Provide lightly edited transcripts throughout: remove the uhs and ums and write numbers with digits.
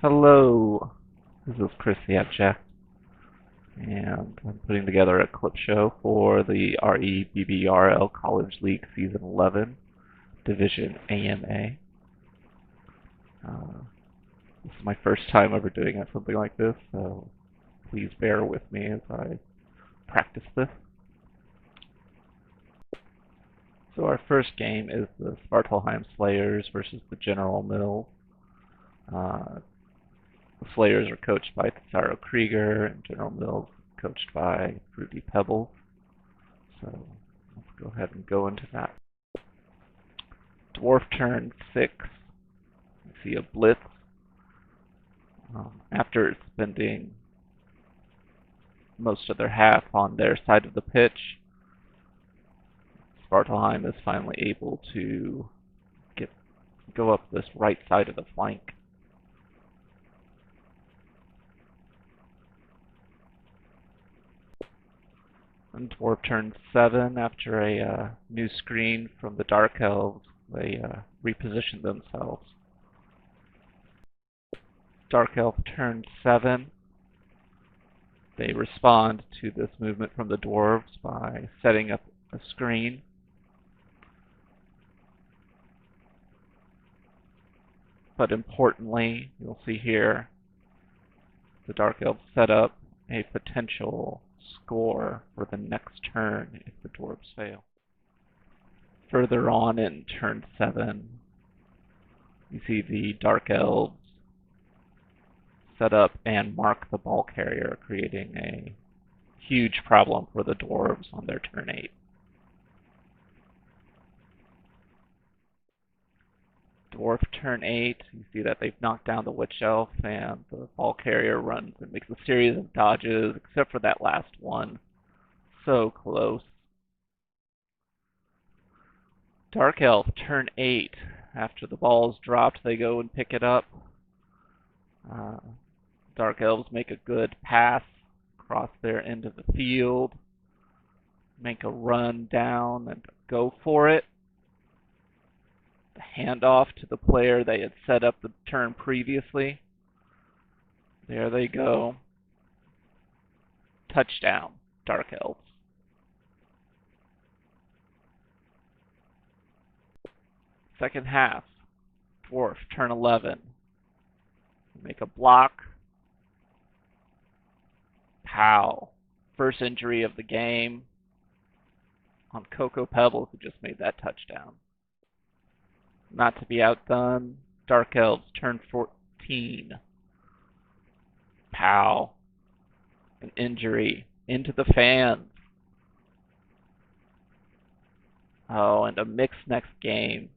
Hello, this is Chris the Abject, and I'm putting together a clip show for the ReBBRL College League Season 11 Division AMA. This is my first time ever doing something like this, so please bear with me as I practice this. So our first game is the Svartalheim Slayers versus the General Mills. The Slayers are coached by Tesaro Krieger, and General Mills coached by Fruity Pebbles. So let's go ahead and go into that. Dwarf turn 6. You see a blitz. After spending most of their half on their side of the pitch, Svartalheim is finally able to go up this right side of the flank. And Dwarf turn 7. After a new screen from the Dark Elves, they reposition themselves. Dark Elf turn 7. They respond to this movement from the Dwarves by setting up a screen. But importantly, you'll see here, the Dark Elves set up a potential score for the next turn if the Dwarves fail. Further on in turn 7, you see the Dark Elves set up and mark the ball carrier, creating a huge problem for the Dwarves on their turn 8. Dwarf turn 8, you see that they've knocked down the Witch Elf, and the ball carrier runs and makes a series of dodges, except for that last one. So close. Dark Elf turn 8. After the ball is dropped, they go and pick it up. Dark Elves make a good pass across their end of the field, make a run down and go for it. The handoff to the player they had set up the turn previously. There they go. Touchdown, Dark Elves. Second half, Dwarf turn 11. Make a block. Pow. First injury of the game on Coco Pebbles, who just made that touchdown. Not to be outdone, Dark Elves turn 14. Pow. An injury into the fans. Oh, and a mix next game.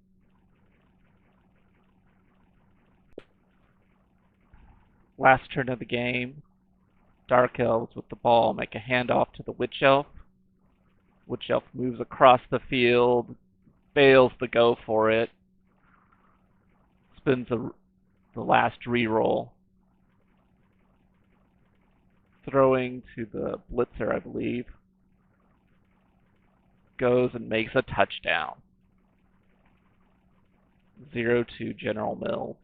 Last turn of the game, Dark Elves with the ball make a handoff to the Witch Elf. Witch Elf moves across the field, fails to go for it, spins the last reroll, throwing to the blitzer, I believe, goes and makes a touchdown. 0-2 General Mills.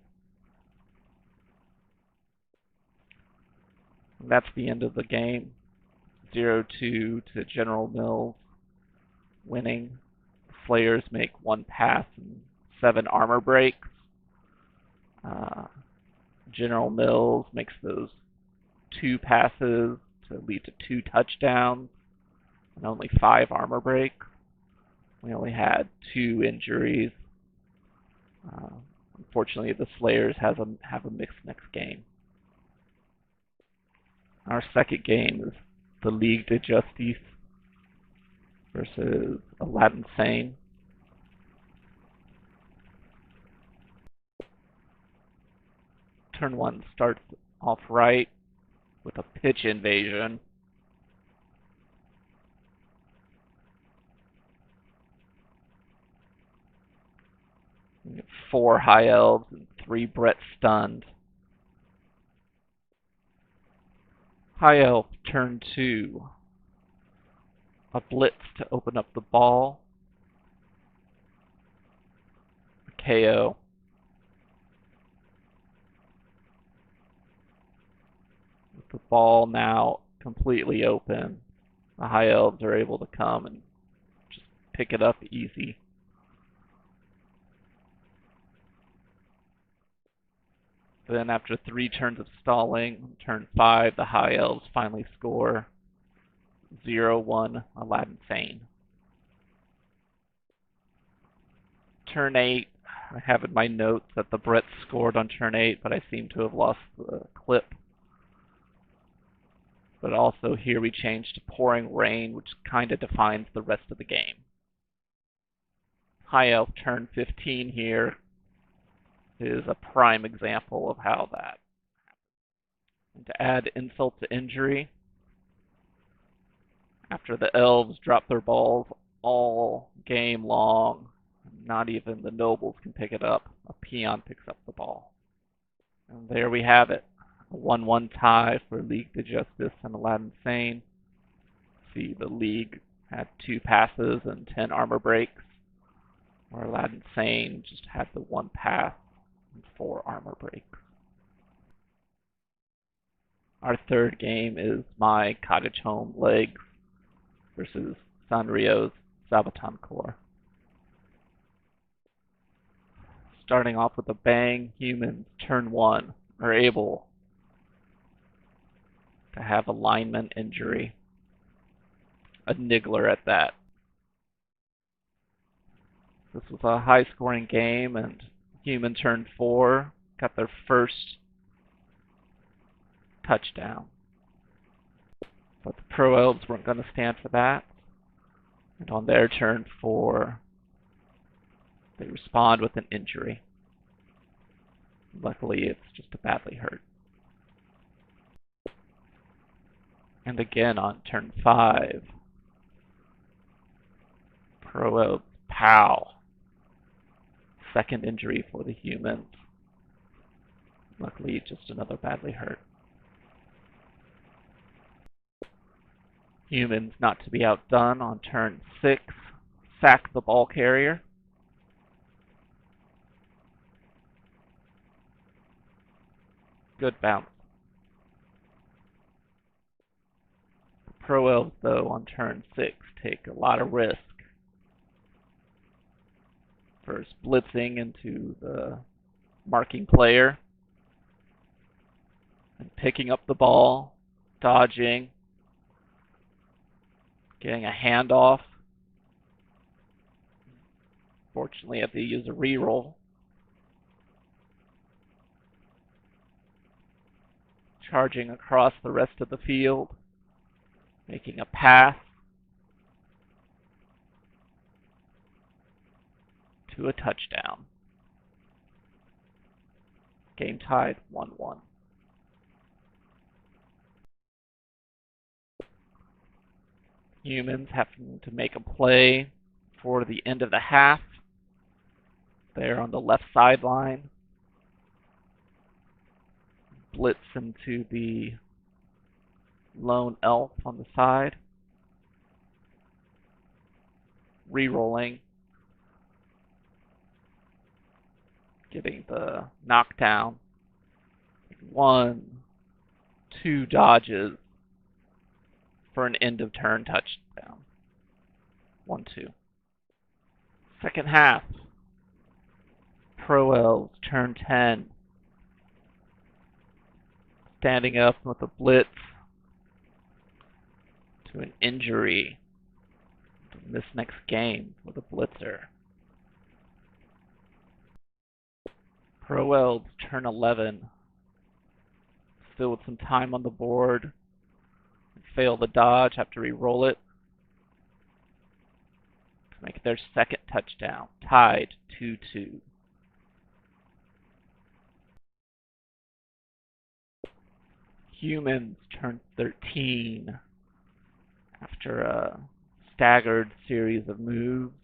And that's the end of the game. 0-2 to General Mills, winning. The Slayers make 1 pass and 7 armor breaks. General Mills makes those 2 passes to lead to 2 touchdowns and only 5 armor breaks. We only had 2 injuries. Unfortunately, the Slayers have a mixed next game. Our second game is the Ligue de Justice versus Aladdin Sane. Turn 1 starts off right with a pitch invasion. We get 4 High Elves and 3 Brett stunned. High Elf turn 2. A blitz to open up the ball. A KO. the ball now completely open. The High Elves are able to come and just pick it up easy. Then after 3 turns of stalling, turn 5, the High Elves finally score 0-1 Aladdin Sane. Turn 8, I have in my notes that the Brits scored on turn 8, but I seem to have lost the clip. But also here we change to pouring rain, which kind of defines the rest of the game. High Elf turn 15 here is a prime example of how that happens. And to add insult to injury, after the Elves drop their balls all game long, not even the nobles can pick it up, a peon picks up the ball. And there we have it, a 1-1 tie for League to Justice and Aladdin Sane. See, the League had 2 passes and 10 armor breaks, where Aladdin Sane just had the 1 pass and 4 armor breaks. Our third game is my Cottage Home Legs versus Sanrio's Sabercore. Starting off with a bang, humans, turn 1, are able to have a lineman injury. A niggler at that. This was a high-scoring game, and human turn 4 got their first touchdown. But the Pro Elves weren't going to stand for that. And on their turn 4, they respond with an injury. Luckily, it's just a badly hurt. And again on turn 5, Pro Elves, pow. Second injury for the humans. Luckily, just another badly hurt. Humans, not to be outdone, on turn 6, sack the ball carrier. Good bounce. The Pro Elves, though, on turn 6, take a lot of risk. First, blitzing into the marking player, and picking up the ball, dodging, getting a handoff. Fortunately, I have to use a reroll. Charging across the rest of the field, making a pass to a touchdown. Game tied 1-1. Humans having to make a play for the end of the half. They're on the left sideline. Blitz into the lone elf on the side. Rerolling. Getting the knockdown. 1, 2 dodges for an end of turn touchdown. 1-2. Second half. Pro Elves, turn 10. Standing up with a blitz to an injury. This next game with a blitzer. Pro Elves, turn 11. Still with some time on the board. Fail the dodge, have to re-roll it. To make their second touchdown. Tied 2-2. Humans, turn 13. After a staggered series of moves,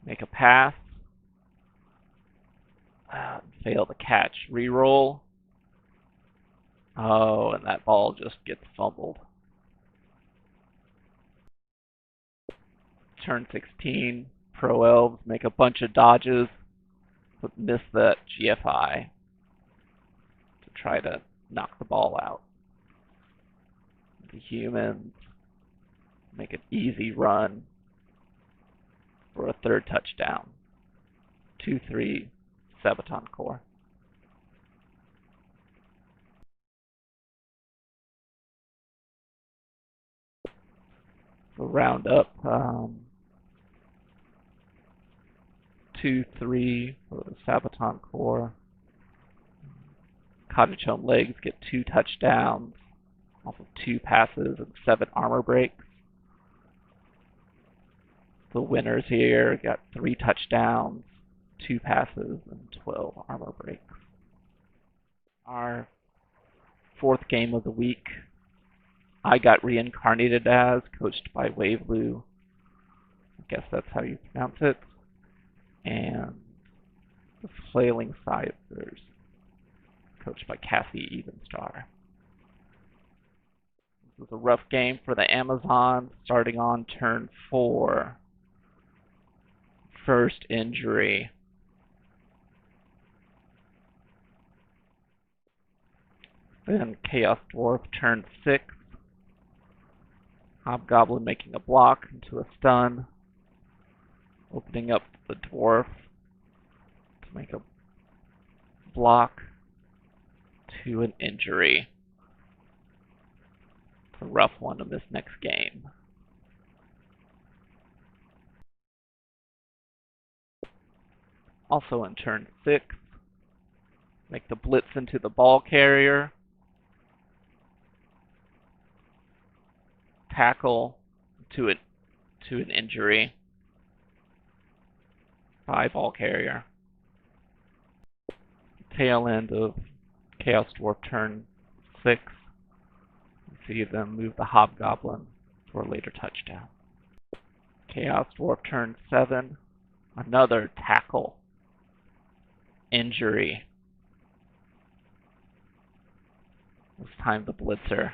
make a pass. Fail the catch. Reroll. Oh, and that ball just gets fumbled. Turn 16. Pro Elves make a bunch of dodges, but miss that GFI to try to knock the ball out. The humans make an easy run for a third touchdown. 2-3 Sabercore. So Roundup, 2-3 for the Sabercore. Cottage Home Legs get 2 touchdowns off of 2 passes and 7 armor breaks. The winners here got 3 touchdowns, 2 passes, and 12 armor breaks. Our 4th game of the week, I got reincarnated as, coached by Waveblue. I guess that's how you pronounce it. And the Flailing Cyphers, coached by Cassie Evenstar. This was a rough game for the Amazons, starting on turn 4. First injury. Then Chaos Dwarf, turn 6. Hobgoblin making a block into a stun. Opening up the Dwarf to make a block to an injury. It's a rough one in this next game. Also in turn 6, make the blitz into the ball carrier. Tackle to an injury by ball carrier. Tail end of Chaos Dwarf turn 6. You see them move the Hobgoblin for a later touchdown. Chaos Dwarf turn 7. Another tackle. Injury. This time the blitzer.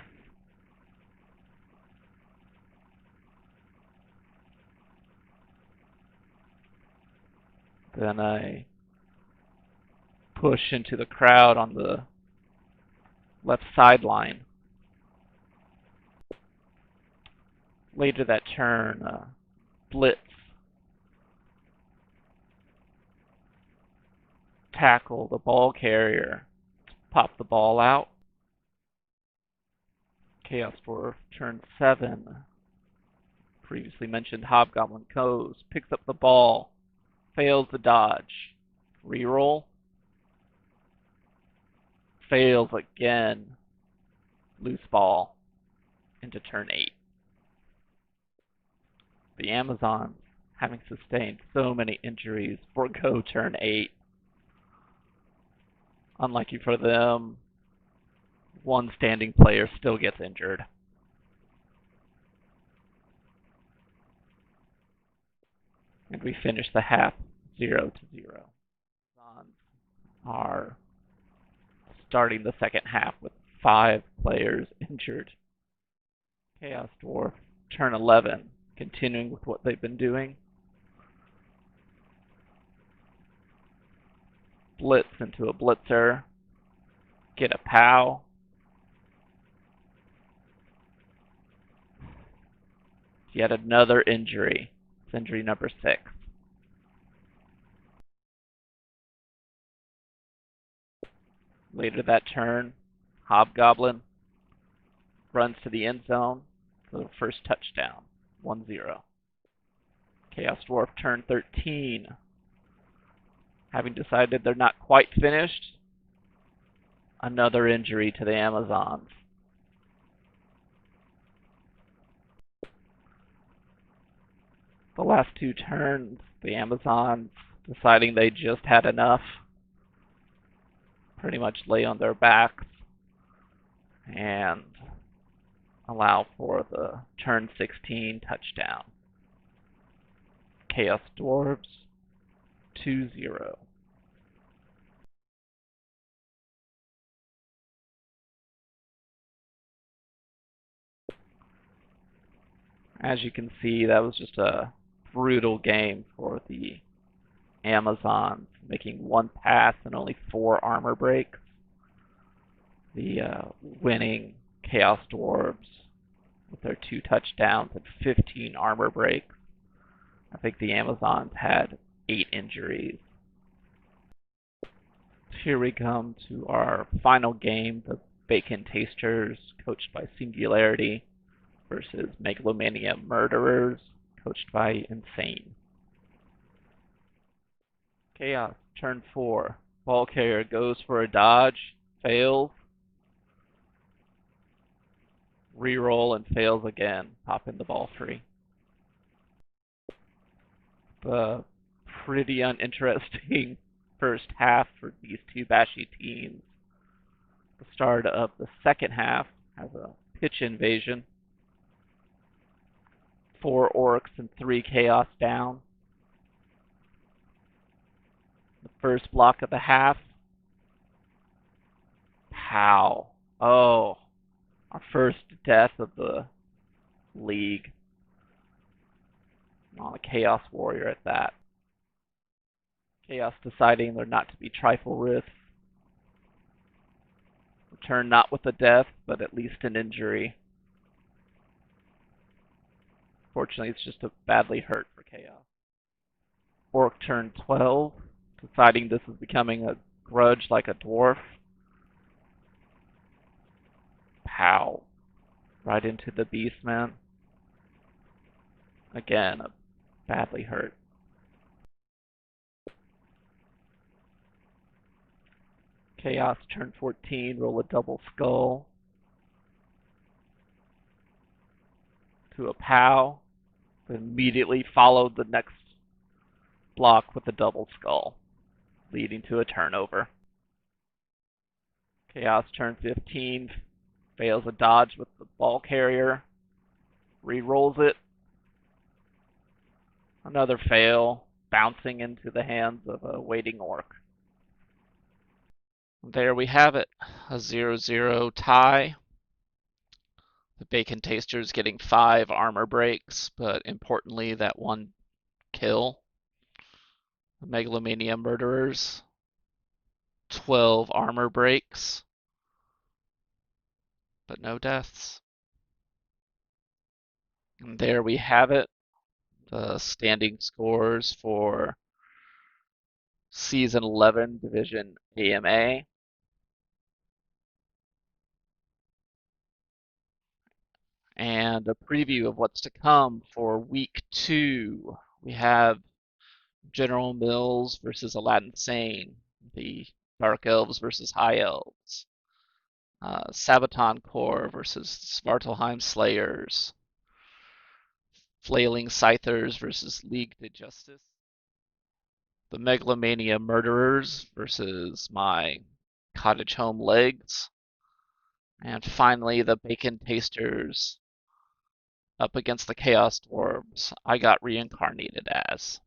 Then I push into the crowd on the left sideline. Later that turn, blitz. Tackle the ball carrier. Pop the ball out. Chaos Dwarf turn 7. Previously mentioned Hobgoblin goes, picks up the ball, fails the dodge. Reroll. Fails again. Loose ball into turn 8. The Amazons, having sustained so many injuries, forego turn 8. Unlucky for them, one standing player still gets injured. And we finish the half 0-0. Amazons are starting the second half with 5 players injured. Chaos Dwarf, turn 11, continuing with what they've been doing. Blitz into a blitzer. Get a POW. Yet another injury. It's injury number 6. Later that turn, Hobgoblin runs to the end zone for the first touchdown. 1-0. Chaos Dwarf, turn 13. Having decided they're not quite finished, another injury to the Amazons. The last 2 turns, the Amazons deciding they just had enough, pretty much lay on their backs and allow for the turn 16 touchdown. Chaos Dwarves, 2-0. As you can see, that was just a brutal game for the Amazons, making 1 pass and only 4 armor breaks. The winning Chaos Dwarves with their 2 touchdowns and 15 armor breaks. I think the Amazons had 8 injuries. Here we come to our final game, the Bacon Tasters, coached by Singularity, versus Megalomania Murderers, coached by Insane. Chaos, turn 4. Ball carrier goes for a dodge, fails. Reroll and fails again, popping the ball free. Pretty uninteresting first half for these two bashy teams. The start of the second half has a pitch invasion. 4 orcs and 3 chaos down. The first block of the half. Pow. Oh, our first death of the league. On a Chaos Warrior at that. Chaos deciding they're not to be trifle with. Return not with a death, but at least an injury. Fortunately, it's just a badly hurt for Chaos. Orc turn 12, deciding this is becoming a grudge like a dwarf. Pow. Right into the Beastman. Again, badly hurt. Chaos turn 14, roll a double skull. To a pow. Immediately followed the next block with a double skull, leading to a turnover. Chaos turn 15, fails a dodge with the ball carrier, re-rolls it. Another fail, bouncing into the hands of a waiting orc. There we have it, a 0-0 tie. The Bacon Tasters getting 5 armor breaks, but importantly, that 1 kill. The Megalomania Murderers, 12 armor breaks, but no deaths. And there we have it, the standing scores for Season 11 Division AMA. And a preview of what's to come for Week 2. We have General Mills versus Aladdin Sane, the Dark Elves versus High Elves, Sabercore versus Svartalheim Slayers, Flailing Scythers versus League de Justice, the Megalomania Murderers versus my Cottage Home Legs, and finally the Bacon Tasters up against the Chaos Dwarves I got reincarnated as.